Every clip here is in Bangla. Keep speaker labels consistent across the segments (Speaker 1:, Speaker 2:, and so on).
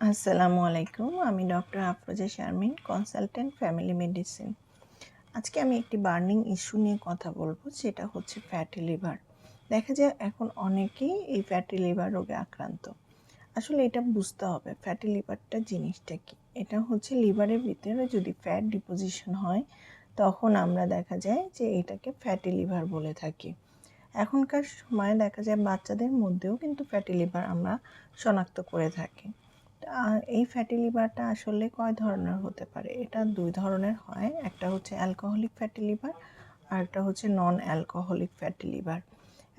Speaker 1: আসসালামু আলাইকুম। আমি doctor Afroza Sharmin, consultant family medicine. আজকে আমি একটি বার্নিং ইস্যু নিয়ে কথা বলবো, সেটা হচ্ছে ফ্যাটি লিভার। দেখা যায় এখন অনেকেই এই ফ্যাটি লিভার রোগে আক্রান্ত। আসলে এটা বুঝতে হবে ফ্যাটি লিভারটা জিনিসটা কি। এটা হচ্ছে লিভারের ভিতরে যদি ফ্যাট ডিপোজিশন হয়, তখন আমরা দেখা যায় যে এটাকে ফ্যাটি লিভার বলে থাকি। এখনকার সময়ে দেখা যায় বাচ্চাদের মধ্যেও কিন্তু ফ্যাটি লিভার আমরা শনাক্ত করে থাকি। এই ফ্যাটি লিভারটা আসলে কয় ধরনের হতে পারে? এটা ২ ধরনের হয়। একটা হচ্ছে অ্যালকোহলিক ফ্যাটি লিভার, আর একটা হচ্ছে non alcoholic fatty liver.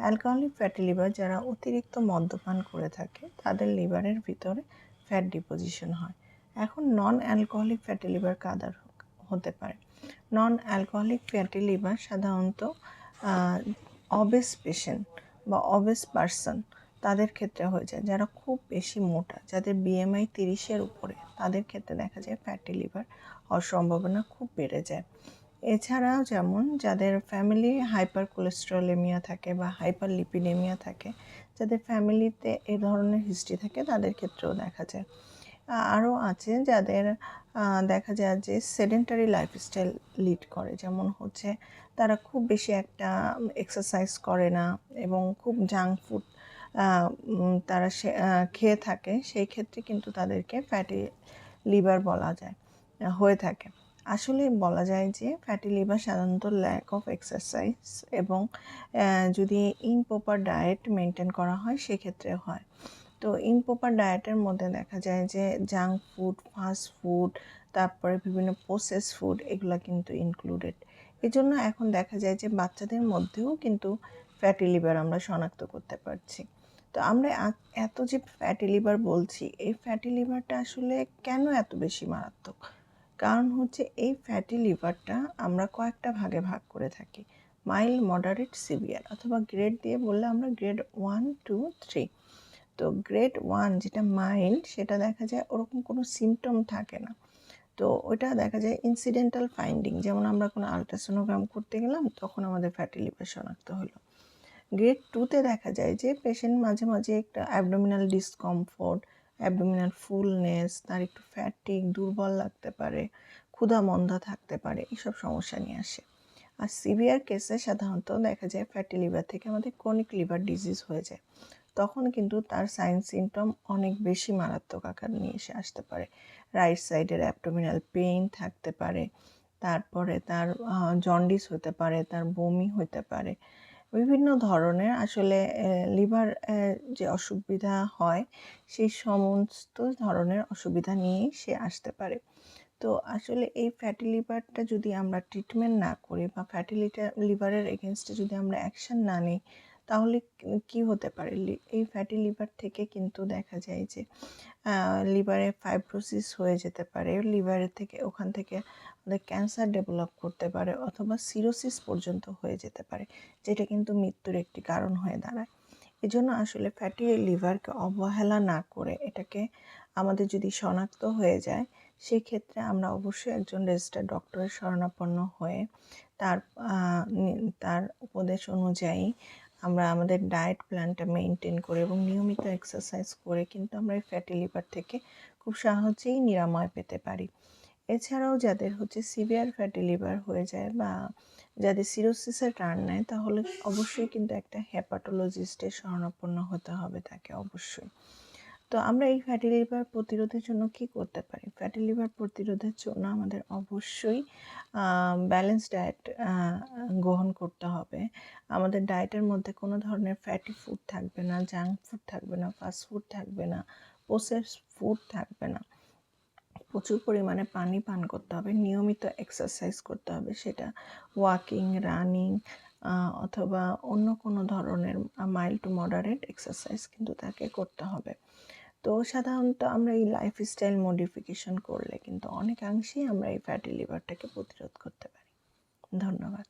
Speaker 1: Alcoholic fatty liver যারা অতিরিক্ত মদ্যপান করে থাকে তাদের লিভারের ভিতরে ফ্যাট ডিপোজিশন হয়। এখন নন অ্যালকোহলিক ফ্যাটি লিভার কাদের হতে পারে? নন অ্যালকোহলিক ফ্যাটি লিভার সাধারণত অবেস পেশেন্ট বা অবেস পারসন তাদের ক্ষেত্রে হয়ে যায়, যারা খুব বেশি মোটা, যাদের বিএমআই ৩০-এর উপরে, তাদের ক্ষেত্রে দেখা যায় ফ্যাটি লিভার হওয়ার সম্ভাবনা খুব বেড়ে যায়। এছাড়াও যেমন যাদের ফ্যামিলি হাইপার কোলেস্টেরলেমিয়া থাকে বা হাইপার লিপিডেমিয়া থাকে, যাদের ফ্যামিলিতে এ ধরনের হিস্ট্রি থাকে, তাদের ক্ষেত্রেও দেখা যায়। আরও আছে যাদের দেখা যায় যে সেডেন্টারি লাইফস্টাইল লিড করে, যেমন হচ্ছে তারা খুব বেশি একটা এক্সারসাইজ করে না এবং খুব জাঙ্ক ফুড তারা খেয়ে থাকে, সেই ক্ষেত্রে কিন্তু তাদেরকে ফ্যাটি লিভার বলা যায় হয়ে থাকে। আসলে বলা যায় যে ফ্যাটি লিভার সাধারণত ল্যাক অফ এক্সারসাইজ এবং যদি ইমপ্রপার ডায়েট মেনটেন করা হয় সেক্ষেত্রে হয়। তো ইমপ্রপার ডায়েটের মধ্যে দেখা যায় যে জাঙ্ক ফুড, ফাস্ট ফুড, তারপরে বিভিন্ন প্রসেস ফুড, এগুলো কিন্তু ইনক্লুডেড। এজন্য এখন দেখা যায় যে বাচ্চাদের মধ্যেও কিন্তু ফ্যাটি লিভার আমরা শনাক্ত করতে পারছি। তো আমরা এত যে ফ্যাটি লিভার বলছি, এই ফ্যাটি লিভারটা আসলে কেন এত বেশি মারাত্মক? কারণ হচ্ছে এই ফ্যাটি লিভারটা আমরা কয়েকটা ভাগে ভাগ করে থাকি। মাইল্ড, মডারেট, সিভিয়ার, অথবা গ্রেড দিয়ে বললে আমরা গ্রেড 1, 2, 3। তো গ্রেড 1 যেটা মাইল্ড, সেটা দেখা যায় ওরকম কোনো সিমটম থাকে না। তো ওইটা দেখা যায় ইনসিডেন্টাল ফাইন্ডিং, যেমন আমরা কোনো আলট্রাসোনোগ্রাম করতে গেলাম, তখন আমাদের ফ্যাটি লিভার শনাক্ত হলো। গ্রেড 2তে দেখা যায় যে পেশেন্ট মাঝে মাঝে একটা অ্যাবডোমিনাল ডিসকমফোর্ট, অ্যাবডোমিনাল ফুলনেস, তার একটু ফ্যাটিক, দুর্বল লাগতে পারে, ক্ষুধা মন্দা থাকতে পারে, এসব সমস্যা নিয়ে আসে। আর সিভিয়ার কেসে সাধারণত দেখা যায় ফ্যাটি লিভার থেকে আমাদের ক্রনিক লিভার ডিজিজ হয়ে যায়। তখন কিন্তু তার সাইন সিমটম অনেক বেশি মারাত্মক আকার নিয়ে এসে আসতে পারে। রাইট সাইডের অ্যাবডোমিনাল পেইন থাকতে পারে, তারপরে তার জন্ডিস হতে পারে, তার বমি হতে পারে, বিভিন্ন ধরনের আসলে লিভার যে অসুবিধা হয়, সেই সমস্ত ধরনের অসুবিধা নিয়েই সে আসতে পারে। তো আসলে এই ফ্যাটি লিভারটা যদি আমরা ট্রিটমেন্ট না করি বা ফ্যাটি লিভারের এগেনস্টে যদি আমরা অ্যাকশন না নিই, তাহলে কি হতে পারে? এই ফ্যাটি লিভার থেকে কিন্তু দেখা যায় যে লিভারে ফাইব্রোসিস হয়ে যেতে পারে, লিভারের থেকে ওখান থেকে আমাদের ক্যান্সার ডেভেলপ করতে পারে, অথবা সিরোসিস পর্যন্ত হয়ে যেতে পারে, যেটা কিন্তু মৃত্যুর একটি কারণ হয়ে দাঁড়ায়। এজন্য আসলে ফ্যাটি লিভারকে অবহেলা না করে, এটাকে আমাদের যদি শনাক্ত হয়ে যায়, সেক্ষেত্রে আমরা অবশ্যই একজন রেজিস্টার্ড ডক্টরের শরণাপন্ন হয়ে তার তার উপদেশ অনুযায়ী আমরা আমাদের ডায়েট প্ল্যানটা মেনটেন করে এবং নিয়মিত এক্সারসাইজ করে কিন্তু আমরা এই ফ্যাটি লিভার থেকে খুব সহজেই নিরাময় পেতে পারি। এছাড়াও যাদের হচ্ছে সিভিয়ার ফ্যাটি লিভার হয়ে যায় বা যাদের সিরোসিসের টার্ন নেয়, তাহলে অবশ্যই কিন্তু একটা হেপাটোলজিস্টের শরণাপন্ন হতে হবে তাকে অবশ্যই। তো আমরা এই ফ্যাটি লিভার প্রতিরোধের জন্য কি করতে পারি? ফ্যাটি লিভার প্রতিরোধের জন্য আমাদের অবশ্যই ব্যালেন্স ডায়েট গ্রহণ করতে হবে। আমাদের ডায়েটের মধ্যে কোনো ধরনের ফ্যাটি ফুড থাকবে না, জাঙ্ক ফুড থাকবে না, ফাস্ট ফুড থাকবে না, প্রসেস ফুড থাকবে না। প্রচুর পরিমাণে পানি পান করতে হবে, নিয়মিত এক্সারসাইজ করতে হবে, সেটা ওয়াকিং, রানিং অথবা অন্য কোনো ধরনের মাইল্ড টু মডারেট এক্সারসাইজ কিন্তু তাকে করতে হবে। তো সাধারণত আমরা এই লাইফস্টাইল মডিফিকেশন করলে কিন্তু অনেকাংশেই আমরা এই ফ্যাটি লিভারটাকে প্রতিরোধ করতে পারি। ধন্যবাদ।